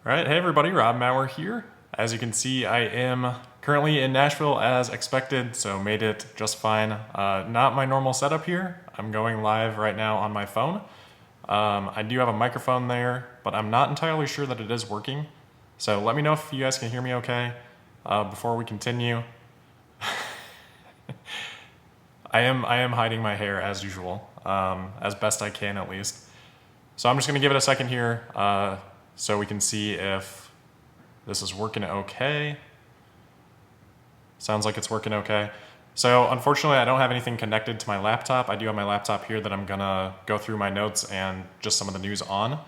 All right, hey everybody, Rob Maurer here. As you can see, I am currently in Nashville as expected, so made it just fine. Not my normal setup here. I'm going live right now on my phone. I do have a microphone there, but I'm not entirely sure that it is working. So let me know if you guys can hear me okay before we continue. I am hiding my hair as usual, as best I can at least. So I'm just gonna give it a second here so we can see if this is working okay. Sounds like it's working okay. So unfortunately, I don't have anything connected to my laptop. I do have my laptop here that I'm gonna go through my notes and just some of the news on.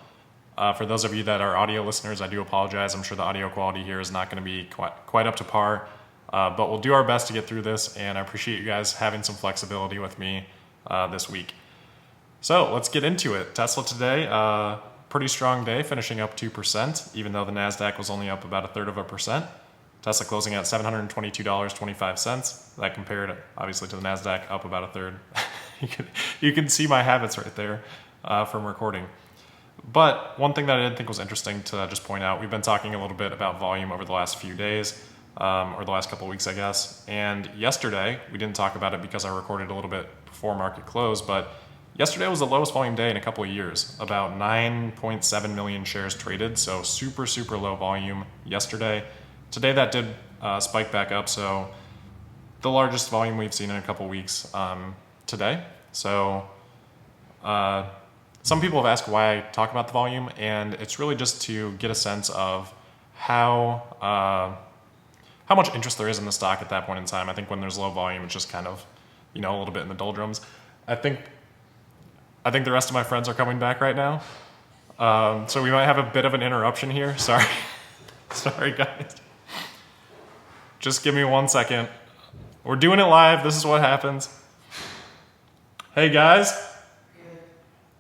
For those of you that are audio listeners, I do apologize. I'm sure the audio quality here is not gonna be quite up to par, but we'll do our best to get through this, and I appreciate you guys having some flexibility with me this week. So let's get into it. Tesla today, pretty strong day, finishing up 2%, even though the NASDAQ was only up about 1/3%. Tesla closing at $722.25. That compared, obviously, to the NASDAQ, up about 1/3. you can see my habits right there from recording. But one thing that I did think was interesting to just point out, we've been talking a little bit about volume over the last few days, or the last couple of weeks, I guess. And yesterday, we didn't talk about it because I recorded a little bit before market close, but yesterday was the lowest volume day in a couple of years, about 9.7 million shares traded, so super, super low volume yesterday. Today that did spike back up, so the largest volume we've seen in a couple of weeks today. So some people have asked why I talk about the volume, and it's really just to get a sense of how much interest there is in the stock at that point in time. I think when there's low volume, it's just kind of, a little bit in the doldrums. I think the rest of my friends are coming back right now. So we might have a bit of an interruption here. Sorry. Sorry, guys. Just give me 1 second. We're doing it live. This is what happens. Hey, guys. Good.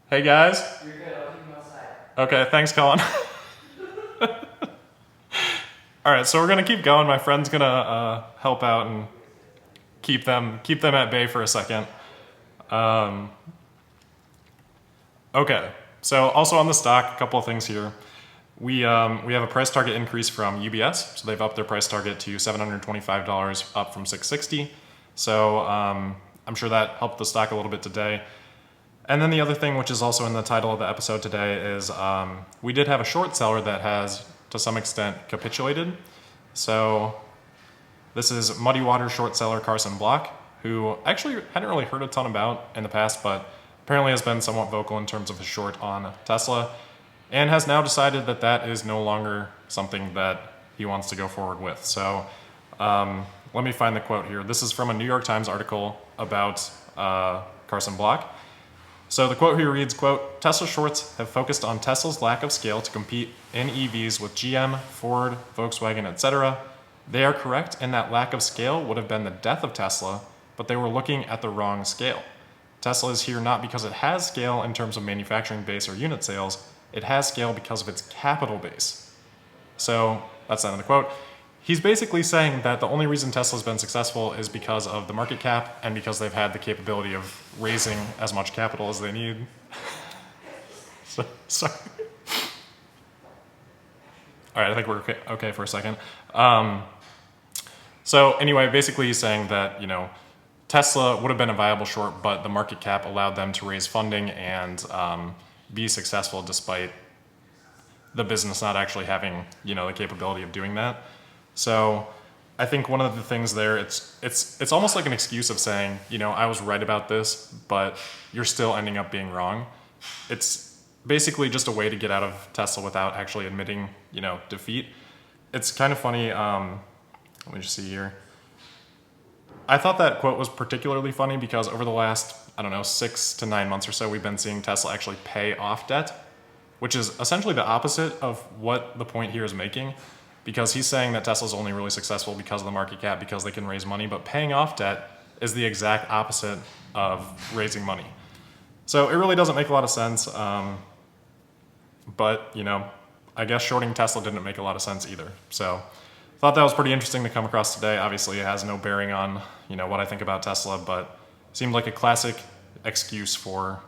Hey, guys. You're good. I'll keep you outside. Okay, thanks, Colin. All right, so we're going to keep going. My friend's going to help out and keep them at bay for a second. Okay, so also on the stock, a couple of things here. We have a price target increase from UBS, so they've upped their price target to $725, up from $660. So I'm sure that helped the stock a little bit today. And then the other thing, which is also in the title of the episode today, is we did have a short seller that has, to some extent, capitulated. So this is Muddy Water short seller Carson Block, who actually hadn't really heard a ton about in the past, but apparently has been somewhat vocal in terms of his short on Tesla, and has now decided that that is no longer something that he wants to go forward with. So let me find the quote here. This is from a New York Times article about Carson Block. So the quote here reads, quote, "Tesla shorts have focused on Tesla's lack of scale to compete in EVs with GM, Ford, Volkswagen, etc. They are correct in that lack of scale would have been the death of Tesla, but they were looking at the wrong scale. Tesla is here not because it has scale in terms of manufacturing base or unit sales. It has scale because of its capital base." So that's the end of the quote. He's basically saying that the only reason Tesla's been successful is because of the market cap and because they've had the capability of raising as much capital as they need. Sorry. All right, I think we're okay for a second. So anyway, basically he's saying that, Tesla would have been a viable short, but the market cap allowed them to raise funding and be successful despite the business not actually having, the capability of doing that. So I think one of the things there, it's almost like an excuse of saying, I was right about this, but you're still ending up being wrong. It's basically just a way to get out of Tesla without actually admitting, defeat. It's kind of funny. Let me just see here. I thought that quote was particularly funny because over the last, 6 to 9 months or so, we've been seeing Tesla actually pay off debt, which is essentially the opposite of what the point here is making, because he's saying that Tesla's only really successful because of the market cap, because they can raise money, but paying off debt is the exact opposite of raising money. So it really doesn't make a lot of sense, but, I guess shorting Tesla didn't make a lot of sense either. So thought that was pretty interesting to come across today. Obviously, it has no bearing on, what I think about Tesla, but seemed like a classic excuse for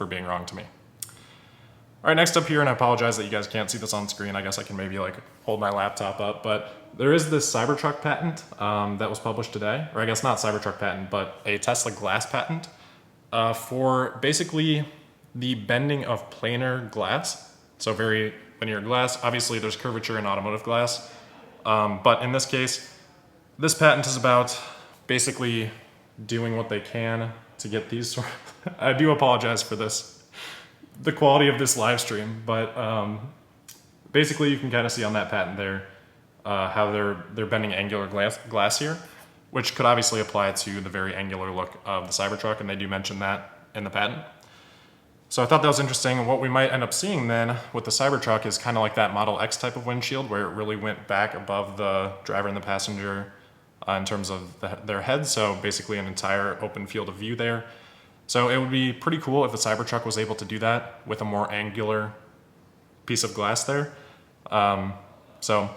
being wrong to me. All right, next up here, and I apologize that you guys can't see this on screen. I guess I can maybe like hold my laptop up, but there is this Cybertruck patent that was published today, or I guess not Cybertruck patent, but a Tesla glass patent for basically the bending of planar glass. So very linear glass. Obviously, there's curvature in automotive glass, but in this case, this patent is about basically doing what they can to get these. I do apologize for this, the quality of this live stream, but basically you can kind of see on that patent there how they're bending angular glass here, which could obviously apply to the very angular look of the Cybertruck, and they do mention that in the patent. So I thought that was interesting. And what we might end up seeing then with the Cybertruck is kind of like that Model X type of windshield where it really went back above the driver and the passenger in terms of their heads. So basically an entire open field of view there. So it would be pretty cool if the Cybertruck was able to do that with a more angular piece of glass there. So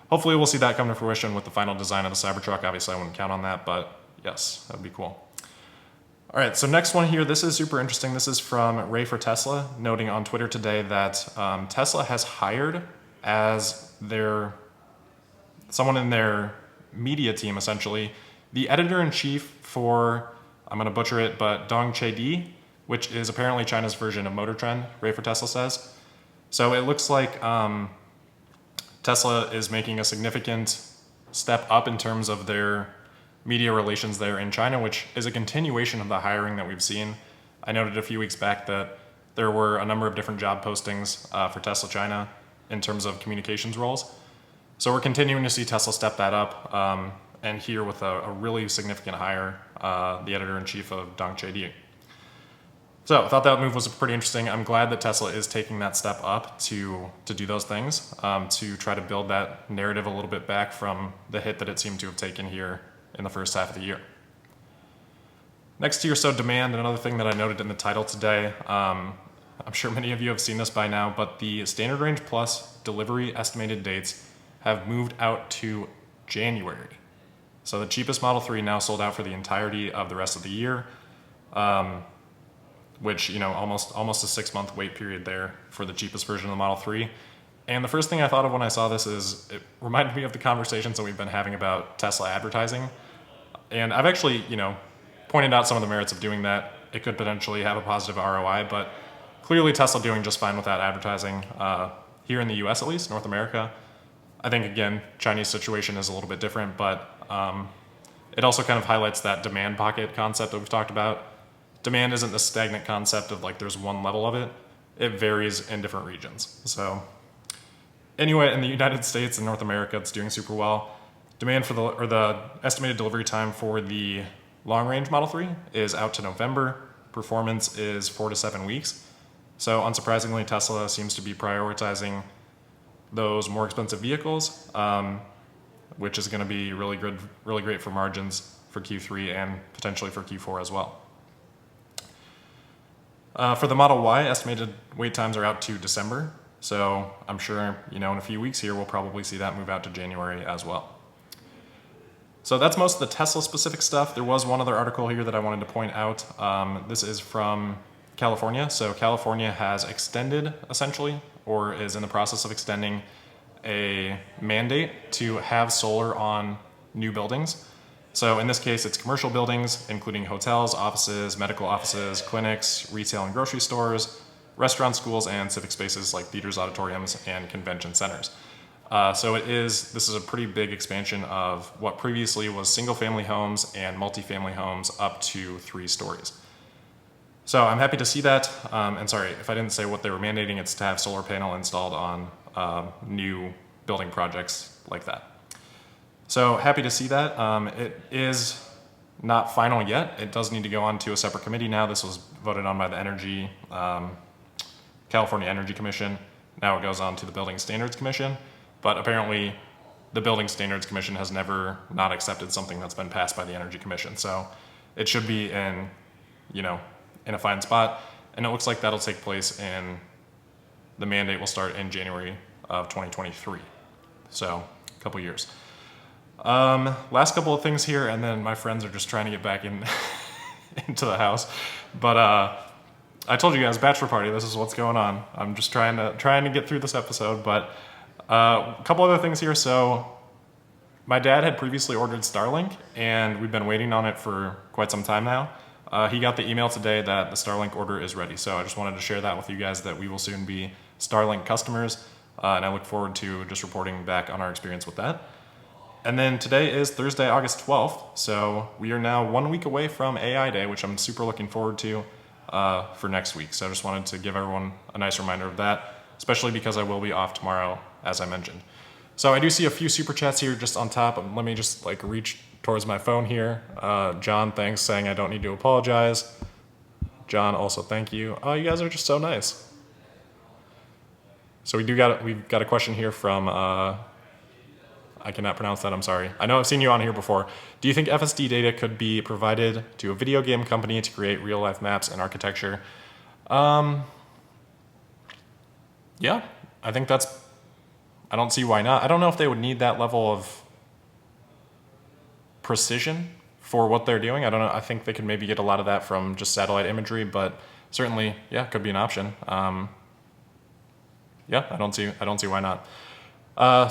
hopefully we'll see that come to fruition with the final design of the Cybertruck. Obviously I wouldn't count on that, but yes, that would be cool. All right, so next one here, this is super interesting. This is from Ray for Tesla, noting on Twitter today that Tesla has hired as someone in their media team, essentially, the editor-in-chief for, I'm going to butcher it, but Dongchaedi, which is apparently China's version of Motor Trend, Ray for Tesla says. So it looks like Tesla is making a significant step up in terms of their media relations there in China, which is a continuation of the hiring that we've seen. I noted a few weeks back that there were a number of different job postings for Tesla China in terms of communications roles. So we're continuing to see Tesla step that up, and here with a really significant hire, the editor-in-chief of Dongchaedi. So I thought that move was pretty interesting. I'm glad that Tesla is taking that step up to do those things, to try to build that narrative a little bit back from the hit that it seemed to have taken here in the first half of the year. Next here, so demand, another thing that I noted in the title today. I'm sure many of you have seen this by now, but the Standard Range Plus delivery estimated dates have moved out to January. So the cheapest Model 3 now sold out for the entirety of the rest of the year, which, you know, almost a 6-month wait period there for the cheapest version of the Model 3. And the first thing I thought of when I saw this is it reminded me of the conversations that we've been having about Tesla advertising. And I've actually, you know, pointed out some of the merits of doing that. It could potentially have a positive ROI, but clearly Tesla doing just fine with that advertising here in the US, at least, North America. I think, again, Chinese situation is a little bit different, but it also kind of highlights that demand pocket concept that we've talked about. Demand isn't the stagnant concept of like there's one level of it. It varies in different regions. So anyway, in the United States and North America, it's doing super well. Demand for the estimated delivery time for the long-range Model 3 is out to November. Performance is 4 to 7 weeks. So unsurprisingly, Tesla seems to be prioritizing those more expensive vehicles, which is going to be really good, really great for margins for Q3 and potentially for Q4 as well. For the Model Y, estimated wait times are out to December. So I'm sure, you know, in a few weeks here, we'll probably see that move out to January as well. So that's most of the Tesla specific stuff. There was one other article here that I wanted to point out. This is from California. So California has extended, essentially, or is in the process of extending a mandate to have solar on new buildings. So in this case, it's commercial buildings, including hotels, offices, medical offices, clinics, retail and grocery stores, restaurants, schools, and civic spaces like theaters, auditoriums, and convention centers. So this is a pretty big expansion of what previously was single-family homes and multifamily homes up to 3 stories. So I'm happy to see that. And sorry, if I didn't say what they were mandating, it's to have solar panel installed on new building projects like that. So happy to see that. It is not final yet. It does need to go on to a separate committee now. This was voted on by the California Energy Commission. Now it goes on to the Building Standards Commission. But apparently the Building Standards Commission has never not accepted something that's been passed by the Energy Commission. So it should be in a fine spot. And it looks like that'll take place the mandate will start in January of 2023. So a couple years. Last couple of things here, and then my friends are just trying to get back into the house. But I told you guys, bachelor party. This is what's going on. I'm just trying to get through this episode, but a couple other things here. So my dad had previously ordered Starlink, and we've been waiting on it for quite some time now. He got the email today that the Starlink order is ready. So I just wanted to share that with you guys that we will soon be Starlink customers, and I look forward to just reporting back on our experience with that. And then today is Thursday, August 12th, so we are now 1 week away from AI Day, which I'm super looking forward to for next week. So I just wanted to give everyone a nice reminder of that, especially because I will be off tomorrow, as I mentioned. So I do see a few super chats here just on top. Let me just reach towards my phone here. John, thanks, saying I don't need to apologize. John, also thank you. Oh, you guys are just so nice. So we've got a question here from I cannot pronounce that, I'm sorry. I know I've seen you on here before. Do you think FSD data could be provided to a video game company to create real-life maps and architecture? Yeah, I think I don't see why not. I don't know if they would need that level of precision for what they're doing. I don't know. I think they could maybe get a lot of that from just satellite imagery, but certainly, yeah, could be an option. Yeah, I don't see why not.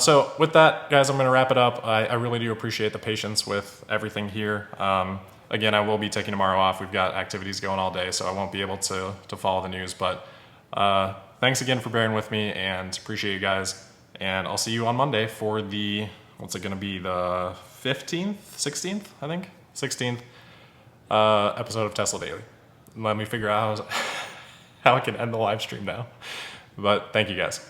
So with that, guys, I'm going to wrap it up. I really do appreciate the patience with everything here. Again, I will be taking tomorrow off. We've got activities going all day, so I won't be able to follow the news. But thanks again for bearing with me, and appreciate you guys. And I'll see you on Monday for what's it going to be, the 15th, 16th, I think? 16th episode of Tesla Daily. Let me figure out how I can end the live stream now. But thank you guys.